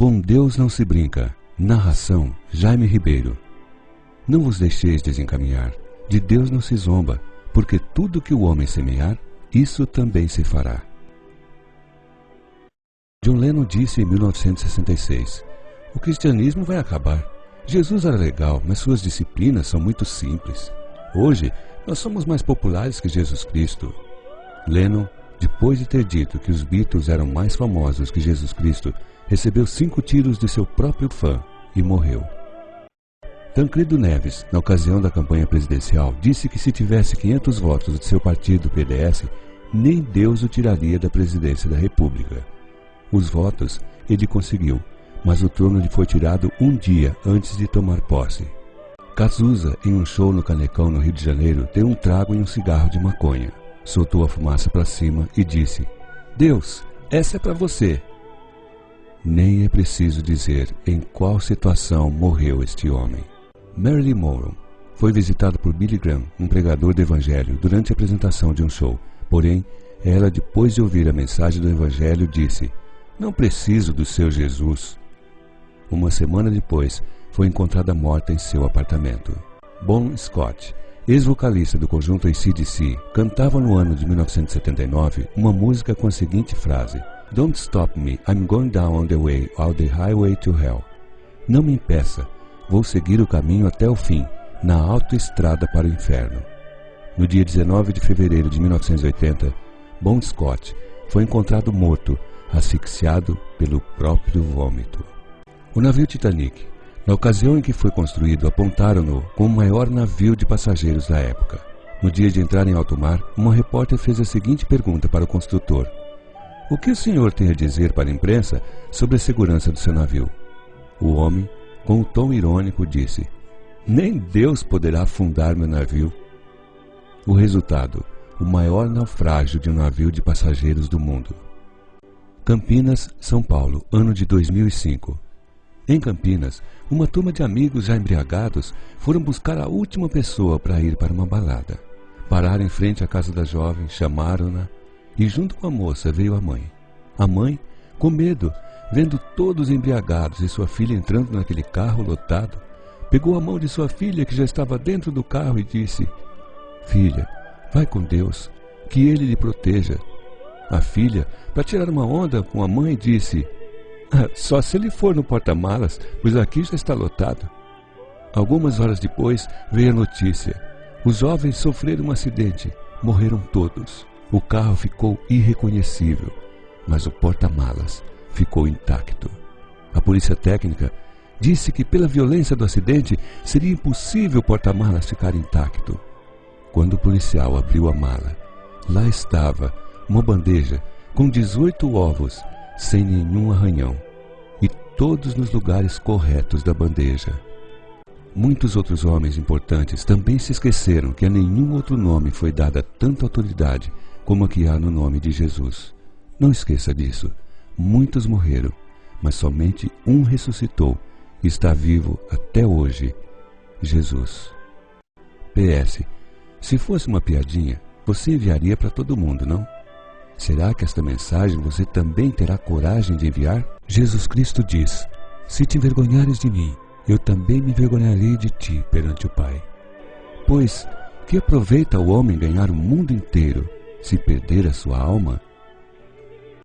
Com Deus não se brinca. Narração: Jaime Ribeiro. Não vos deixeis desencaminhar. De Deus não se zomba, porque tudo que o homem semear, isso também se fará. John Lennon disse em 1966: o cristianismo vai acabar. Jesus era legal, mas suas disciplinas são muito simples. Hoje, nós somos mais populares que Jesus Cristo. Lennon, depois de ter dito que os Beatles eram mais famosos que Jesus Cristo, recebeu 5 tiros de seu próprio fã e morreu. Tancredo Neves, na ocasião da campanha presidencial, disse que se tivesse 500 votos de seu partido, PDS, nem Deus o tiraria da presidência da República. Os votos ele conseguiu, mas o trono lhe foi tirado um dia antes de tomar posse. Cazuza, em um show no Canecão, no Rio de Janeiro, deu um trago e um cigarro de maconha. Soltou a fumaça para cima e disse: Deus, essa é para você. Nem é preciso dizer em qual situação morreu este homem. Marilyn Monroe foi visitada por Billy Graham, um pregador do Evangelho, durante a apresentação de um show. Porém, ela, depois de ouvir a mensagem do Evangelho, disse: não preciso do seu Jesus. Uma semana depois, foi encontrada morta em seu apartamento. Bon Scott, ex-vocalista do conjunto AC/DC, cantava no ano de 1979 uma música com a seguinte frase: Don't stop me, I'm going down on the way, on the highway to hell. Não me impeça, vou seguir o caminho até o fim, na autoestrada para o inferno. No dia 19 de fevereiro de 1980, Bon Scott foi encontrado morto, asfixiado pelo próprio vômito. O navio Titanic, na ocasião em que foi construído, apontaram-no como o maior navio de passageiros da época. No dia de entrar em alto mar, uma repórter fez a seguinte pergunta para o construtor: o que o senhor tem a dizer para a imprensa sobre a segurança do seu navio? O homem, com um tom irônico, disse: nem Deus poderá afundar meu navio. O resultado: o maior naufrágio de um navio de passageiros do mundo. Campinas, São Paulo, ano de 2005. Em Campinas, uma turma de amigos já embriagados foram buscar a última pessoa para ir para uma balada. Pararam em frente à casa da jovem, chamaram-na e junto com a moça veio a mãe. A mãe, com medo, vendo todos embriagados e sua filha entrando naquele carro lotado, pegou a mão de sua filha que já estava dentro do carro e disse: filha, vai com Deus, que Ele lhe proteja. A filha, para tirar uma onda com a mãe, disse: só se ele for no porta-malas, pois aqui já está lotado. Algumas horas depois veio a notícia: os jovens sofreram um acidente, morreram todos. O carro ficou irreconhecível, mas o porta-malas ficou intacto. A polícia técnica disse que pela violência do acidente seria impossível o porta-malas ficar intacto. Quando o policial abriu a mala, lá estava uma bandeja com 18 ovos, sem nenhum arranhão, e todos nos lugares corretos da bandeja. Muitos outros homens importantes também se esqueceram que a nenhum outro nome foi dada tanta autoridade como a que há no nome de Jesus. Não esqueça disso. Muitos morreram, mas somente um ressuscitou e está vivo até hoje: Jesus. PS. Se fosse uma piadinha, você enviaria para todo mundo, não? Será que esta mensagem você também terá coragem de enviar? Jesus Cristo diz: se te envergonhares de mim, eu também me envergonharei de ti perante o Pai. Pois, que aproveita o homem ganhar o mundo inteiro, se perder a sua alma?